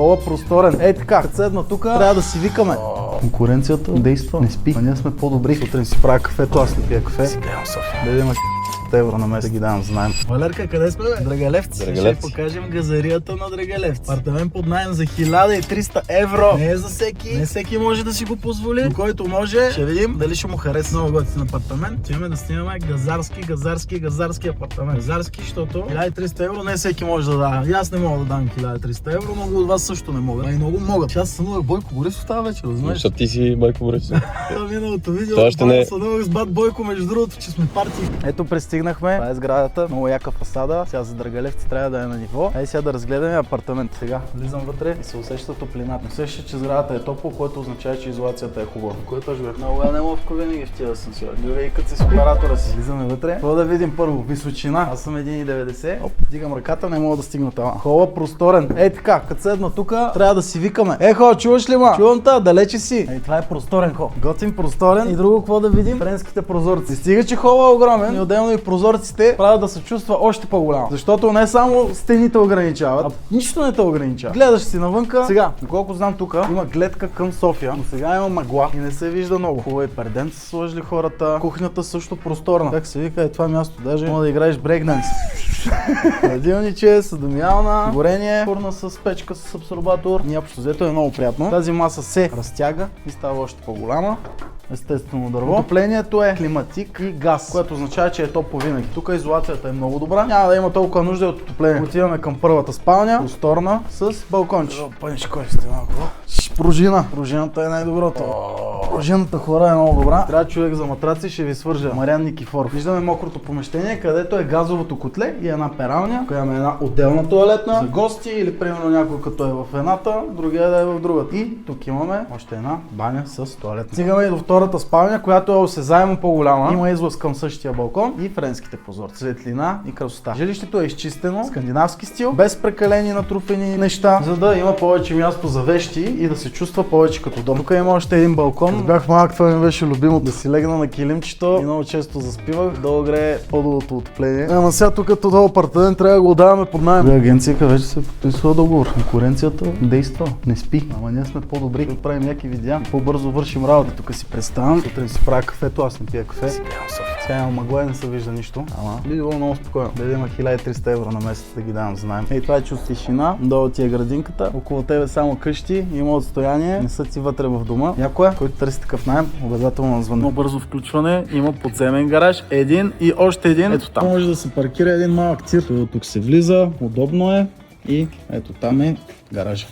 Хола просторен. Ей така, като седна тук, трябва да си викаме. Конкуренцията действа, не спи. А ние сме по-добри. Сутрин си правя кафето, аз не пия кафе. Си гледам София. Да има евро на месец да ги давам, знаем. Валерка, къде сме, бе? Драгалевци. Ще покажем газарията на Драгалевци. Апартамент под наем за 1300 евро. Не е за всеки. Не всеки може да си го позволи. Но който може, ще видим дали ще му хареса. Много готин апартамент. Отиваме да снимаме газарски апартамент. Газарски, защото 1300 евро не всеки може да дава. И аз не мога да дам 1300 евро, много от вас също не могат. А и много могат. Аз сънувах Бойко Борисов тази вечер, да знаеш. Защото ти си Бойко Борисов. Това миналото видео. Сънувах с бат Бойко, между другото, че сме партии. Ето пристигнахме. Това е сградата. Много яка фасада. Сега за Драгалевци трябва да е на ниво. Ай сега да разгледаме апартамент. Сега влизам вътре и се усеща топлината. Усеща, че сградата е топло, което означава, че изолацията е хубава. Което аз бях много неловко винаги в тия асансьори. Дори и като си с оператора си. Влизаме вътре. Това да видим първо. Височина. Аз съм 1,90. Оп, дигам ръката, не мога да стигна това. Хола просторен. Ей така, като седна тук, трябва да си викаме. Хо, чуваш ли ма? Чувам та, далече си. Ей, това е просторен хол. Готин просторен. И друго какво да видим? Френските прозорци. Стига, че хола е огромен и отделно и прозорците правят да се чувства още по-голямо. Защото не само стените ограничават, а нищо не те ограничава. Гледаш си навънка. Сега, доколко знам тук, има гледка към София, но сега има мъгла и не се вижда много. Хубаво и перден са сложили хората. Кухнята също просторна. Как се вика, е това място. Даже мога да играеш брейкданс. Хладилниче, съдомиална, горение, фурна с печка с абсорбатор. И общо взето е много приятно. Тази маса се разтяга и става още по-голяма. Естествено дърво. Отоплението е климатик и газ, което означава, че е топло винаги. Тук изолацията е много добра. Няма да има толкова нужда от отопление. Отиваме към първата спалня, просторна, с балконче. Пънеш кой ще малко. Пружина. Пружината е най-доброто. Пружината хора е много добра. Трябва човек за матраци, ще ви свържа. Мариан Никифоров. Виждаме мокрото помещение, където е газовото котле и една пералня, която има една отделна тоалетна за гости или примерно някой като е в едната, другия да е в другата. И тук имаме още една баня с тоалетна. Стигаме и до втората спалня, която е осезаемо по-голяма. Има излъз към същия балкон и френските прозорци. Светлина и красота. Жилището е изчистено, скандинавски стил, без прекалени натрупени неща, за да има повече място за вещи и да се чувства повече като дом. Тук има още един балкон. Като бях малък, това ми беше любимо да си легна на килимчето и много често заспивах. Долу грее по-долното отопление. Ама сега тук като този апартамент трябва да го отдаваме под наем. Агенцията вече се подписва договор. Конкуренцията действа, не спи. Ама ние сме по-добри. Тук правим някакви видеа. По-бързо вършим работа. Тук си представям. Сутрин си правя кафето, аз не пия кафе. Сега има мъгла и не се вижда нищо. Ама би било много спокойно. Да има 1300 евро на месец да ги давам, знаем. Ей, това е чувство тишина. Долу ти е градинката. Около тебе само къщи. Има отстояние. Не са ти вътре в дома. Някоя, който търси такъв наем, обязателно назвън. Много бързо включване. Има подземен гараж. Един и още един. Ето там. Може да се паркира един малък тир. Тук се влиза. Удобно е. И ето там е гаража.